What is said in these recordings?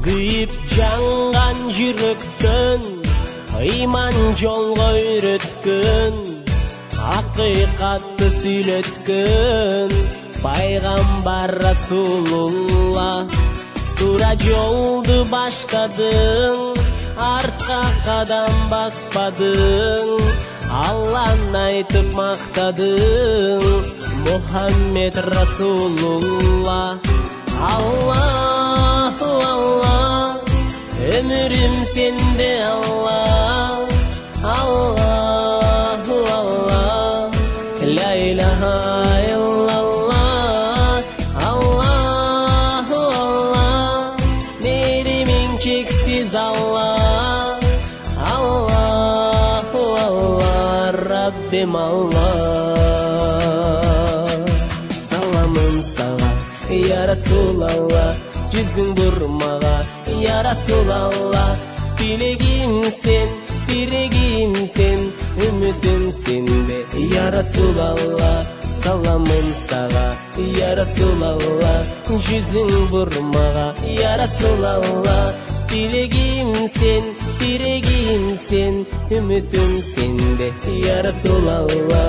күйүп жанган жүрөктөн ыйман жолго үйрөткөн, акыйкатты сүйлөткөн пайгамбар Расулулла. Тура жолду баштадың, артка кадам баспадың, Алланы айтып мактадың, Мухаммед Расулулла. Аллаху Аллах, өмүрүм сенде Аллах. Аллаху Аллах, ла илаха илlallah. Аллаху Аллах, меримиң чексиз Аллах. Аллаху Аллах, Раббим Аллах. Саламым сага, я Расулалла, жүзүң бурмага, я Расулалла. Тилегим сен, тирегим сен, үмүтүм сенде, я Расулалла. Саламым сага, я Расулалла, жүзүң бурмага, я Расулалла. Тилегим сен, тирегим сен, үмүтүм сенде, я Расулалла.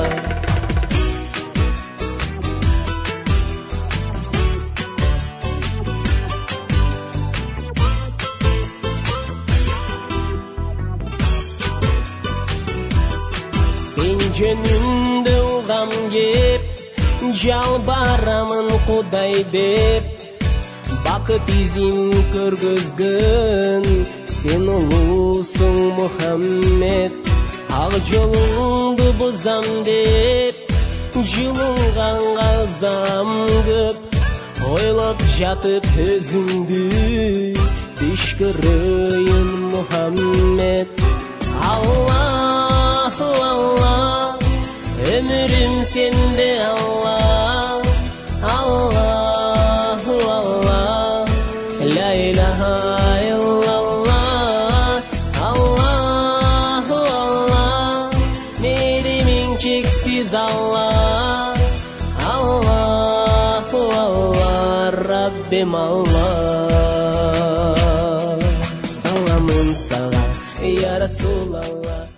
Сен жөнүндө угам кеп, жалбарамын Кудай деп, бакыт изин көргөзгөн сен улуусуң Мухаммед. Ак жолуңду бузам деп, жылынганга зам көп, ойлоп жатып өзүңдү түш көрөйүн Мухаммед. Аллаху Аллах, өмүрүм сенде Аллах. Аллаху Аллах, ла илаха илlallah. Аллаху Аллах, меримиң чексиз Аллах. Аллаху Аллах, Раббим Аллах. Саламым сага, я Расулалла.